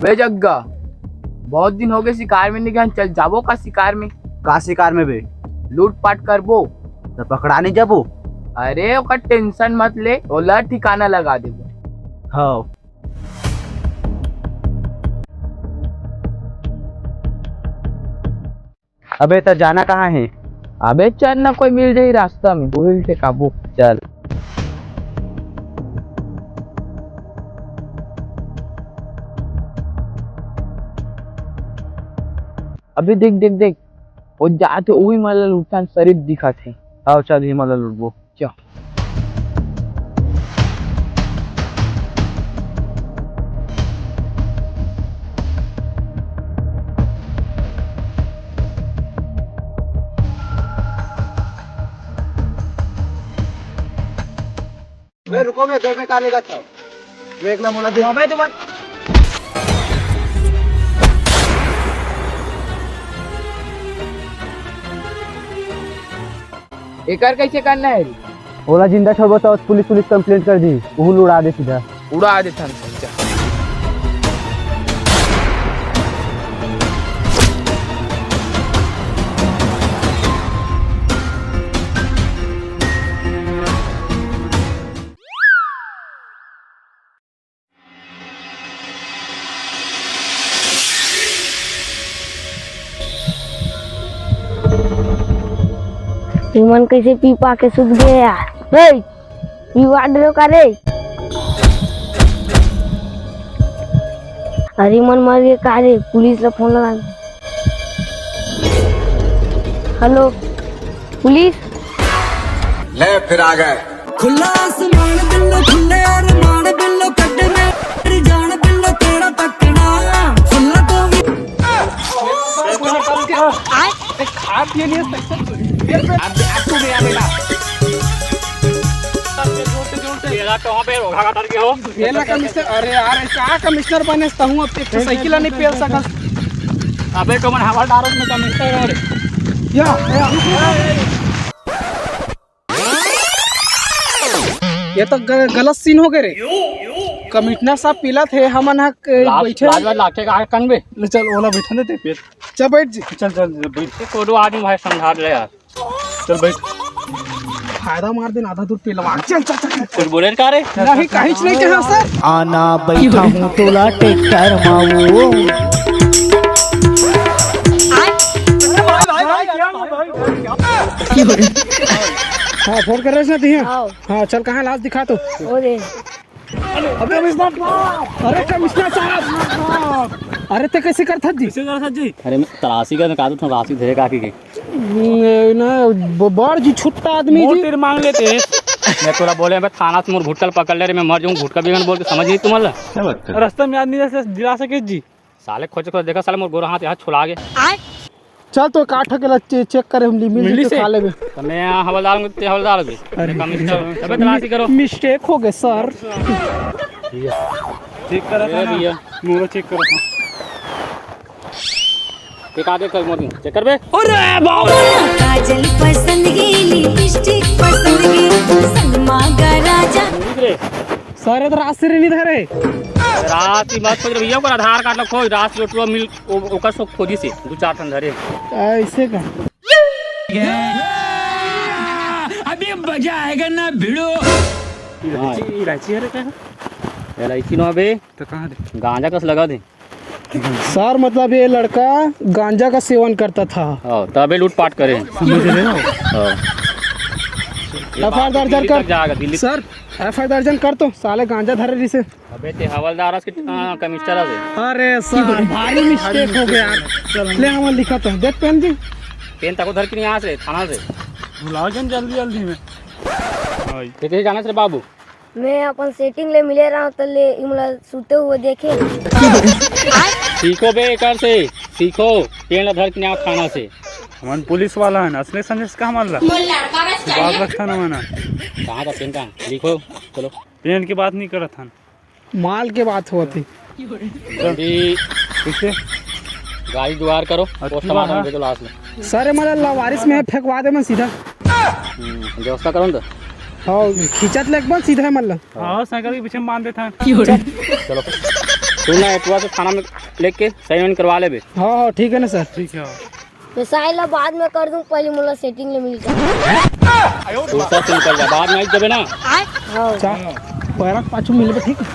वे जग्गा बहुत दिन हो गए शिकार में नहीं गया, चल जाबो का शिकार में। का शिकार में बे? लूट पाट करबो तो पकड़ा नहीं जाबो? अरे ओका टेंशन मत ले, ओला ठिकाना लगा देबो। हाँ अबे तो जाना कहाँ है? अबे चल ना, कोई मिल जाए रास्ता में, वही ठेकाबो। चल। अबे देख देख देख, वो जाते वही मतलब लुटान शरीफ दिखा थे। आओ चल हिमालय लुटबो। चल रुको मैं घर में काले का था। वेग ना मोला दे। अबे तुम एकर कैसे करना है? ओला जिंदा छोड़बो तो पुलिस कंप्लेंट कर दी, वो उड़ा दे सीधा। उड़ा देता हूँ। मन कैसे पी पा के सुध गए यार। पीवा डरो का रे। अरे मन मर गए का रे, पुलिस ला फोन लगा। Hello police. ले फिर आ गए। खुला आसमान बिल्लो खुले अरमान बिल्लो कड्डे मेरी जान बिल्लो तेरा तकना खुला तो भी खा पिए लिए आपको गया बेटा। अरे यार क्या कमिश्नर बने हूँ, अब एक साइकिल नहीं पेल सकल। अबे कमन हवा डारो में कमिश्नर ये तो गलत सीन हो गए रे। कमिश्नर साहब पीला थे, हमन बैठे लाके का कन बे। चल ओला बैठा देते पेट। चल बैठ जी। चल बैठ। कोडो आदमी भाई समझा ले यार। चल बैठ। फायदा मार देना, आधा दूर पेलवा। चल चल चल। कुछ बोले का रे? नहीं कहीं नहीं कहा सर। आना बैठा हूँ तोला ट्रैक्टर माऊ। हाँ फोन कर रहे थे। हाँ चल कहाँ लाश दिखा तो। अबे कमिश्नर साहब, अरे ते कैसे करता जी? अरे मैं तलाशी का निकालू था, राशि धरे काकी के ना बड़ जी छुट्टा आदमी जी तेरे मांग लेते हैं। मैं तोला बोले मैं थाना से मोर भुटकल पकड़ ले रे, मैं मर जाऊँ भुटका बिगन बोल के समझ नहीं तुम्हारा रास्ता में आदमी दिला सके जी। साले खोज खोज देखा साले मोर गोरा हाथ यहाँ छुड़ा गए। चल तो काठ के चेक करे, हम मिल से खा लेबे। तो मैं हवलदार में ते हवलदार भी कमिश्नर तबे तलाशी करो। मिस्टेक हो गए सर। चेक करा था भैया, मोरा चेक करो। एक आधे कर मोर चेक कर बे। अरे बाबा काजल पसंद की लिपस्टिक पसंद की सलमा का राजा। सर इधर रास्ते नहीं धरे। रात मत खोज भैया को आधार कार्ड ला खोज, रात लोटवा मिल ओकर सब खोजी से 2-4 ठन धरे। ऐसे का अभी मजा आएगा ना भिड़ो। इलायची है क्या? इलायची ना बे तो कहाँ दे? गांजा कस लगा दे सर, मतलब ये लड़का गांजा का सेवन करता था। तबे लूटपाट करे। एफआईआर दर्ज कर जाएगा दिल्ली सर। एफआईआर दर्ज कर तो साले गांजा धरे रही से। अबे ते हवलदार के कमिश्नर से। अरे सर भारी मिस्टेक हो गया। ले हम लिखा तो देख पेन जी। पेन तक उधर की नहीं, यहाँ से थाना से बुलाओ जल्दी जल्दी में। कैसे जाना से बाबू? मैं अपन सेटिंग ले मिले रहा हूँ तो ले इमला सूते हुए देखे। सीखो बे कर से सीखो, पेन धर के यहाँ थाना से। हमन पुलिस वाला है ना, असली संदेश का हमारा बात रखा ना मना। कहाँ था पेन का लिखो। चलो पेन की बात नहीं करा था, माल के बात हुआ थी। जल्दी किससे गाड़ी जुगाड़ करो, पोस्टमार्टम भेजो लाश में। सर मतलब लावारिस में फेंकवा दे मैं सीधा। व्यवस्था करो ना। हाँ खींचत ले एक बार सीधा है मतलब। हाँ साइकिल के पीछे मान देता है। चलो तू ना एटुआ से थाना में लेके सही करवा ले बे। हाँ हाँ ठीक है ना सर। ठीक है। तो साइला बाद में कर दूं, पहले मुला सेटिंग ले मिल जाए। तू सब से निकल जा, बाद में आई जबे ना। हाँ चा पैरक पाछू मिलबे ठीक है।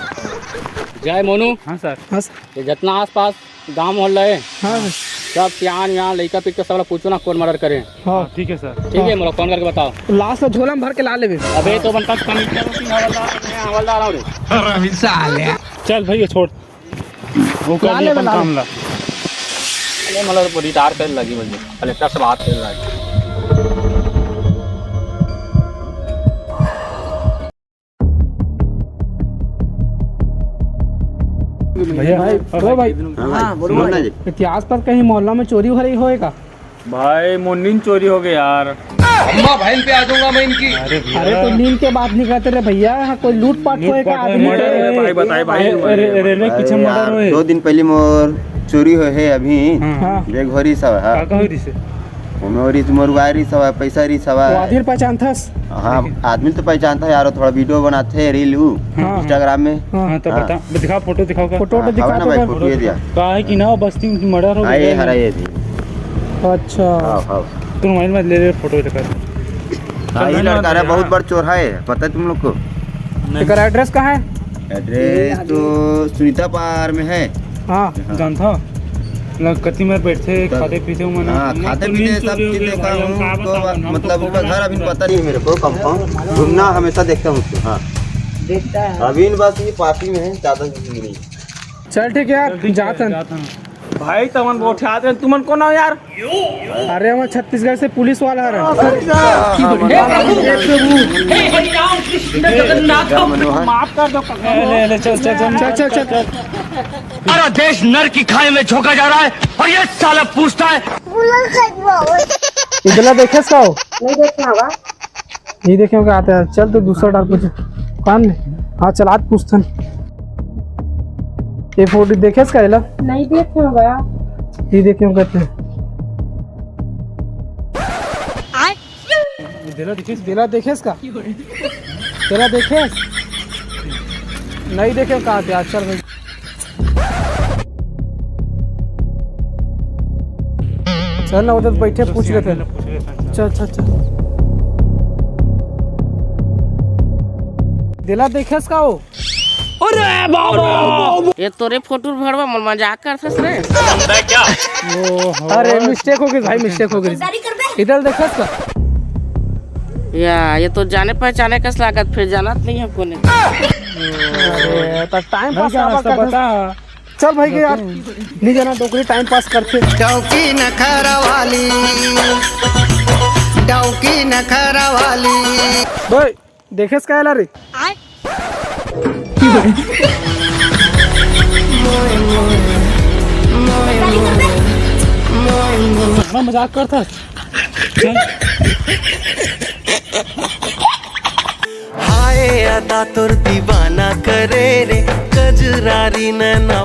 जय मोनू। हाँ सर। हाँ सर। ये जितना आसपास गांव मोहल्ला है हाँ सब सियान यहाँ लड़का पीट के सब पूछो ना कौन मर्डर करे। हाँ ठीक है सर। ठीक है मोला फोन करके बताओ। लास्ट में झोला में भर के ला लेबे। अबे तो बनता कमिश्नर हवलदार आओ रे। चल भैया छोड़ वो कर ले अपन काम ला। अरे मतलब रिटायर कर लगी मुझे कलेक्टर से बात कर रहा है। भैया भाई हाँ बोलो ना जी। इतिहास पर कहीं मोहल्ला में चोरी हो रही होएगा? भाई मुन्नीन चोरी हो गया यार। अम्मा बहन पे आ जाऊंगा मैं इनकी। अरे तो नींद के बात नहीं कहते रे भैया, यहाँ कोई लूटपाट होएगा आदमी के? भाई बताए भाई रेलवे पीछे मर्डर होए। 2 दिन पहले मोर चोरी हो है अभी। हाँ बेग भरी सब है। मोरी तुमर वायरी सब है, पैसा री सब वो है। आदमी पहचान था? हाँ आदमी तो पहचानता है यार, थोड़ा वीडियो बनाते हैं रील इंस्टाग्राम में। हाँ तो बता दिखा फोटो दिखाओ का फोटो हाँ, दिखा ना भाई फोटो ये दिया। का है कि ना बस्ती में मर्डर हो हाँ ये गया। हरा ये थी। अच्छा हाँ हाँ तुम मोबाइल में ले फोटो दिखा। हाँ ये लड़का रहा बहुत बड़ा चोर है, पता है तुम लोग को? इसका एड्रेस कहाँ है? एड्रेस तो सुनीता पार में है। हाँ जानता कति में बैठे खाते पीते हो मना। हाँ खाते पीते सब चीज देखा हूँ उसको, मतलब उसका घर अभी पता नहीं है मेरे को, कंपाउंड घूमना हमेशा देखता हूँ उसको। हाँ अभी बस ये पार्टी में है, ज्यादा नहीं। चल ठीक है यार जातन। भाई तमन वो उठा दे तुमन को ना यार। अरे हम छत्तीसगढ़ से पुलिस वाला आ रहे हैं। माफ कर दो। चल चल चल चल चल चल। सारा देश नर की खाई में झोंका जा रहा है और ये साला पूछता है। इधर देखे इसका हो? नहीं देखना होगा। नहीं देखे होगा आते हैं। चल तो दूसरा डाल कुछ कान में। हाँ चल आज पूछतन। ये फोटो देखे इसका? नहीं देखना होगा। ये देखे हो कहते हैं। दिला देखे इसका? तेरा देखे? नहीं देखे कहाँ थे? चल भाई चल ना उधर बैठे पूछ रहे थे। चल चल चल। दिला देखे इसका हो? ये तोरे फोटो भरवा मजाक करथस रे। अरे मिस्टेक हो गई भाई, मिस्टेक हो गई। इधर देखा इसका? या ये तो जाने पहचाने का लागत, फिर जानत नहीं है कोने। अरे तो टाइम पास बता। चल भाई के यार नहीं जाना डोकरी टाइम पास करते। डौकी नखरा वाली भाई देखे इसका रे? मजाक करता। हाय अदा तोर दीवाना करे रे, कजरारी नैना।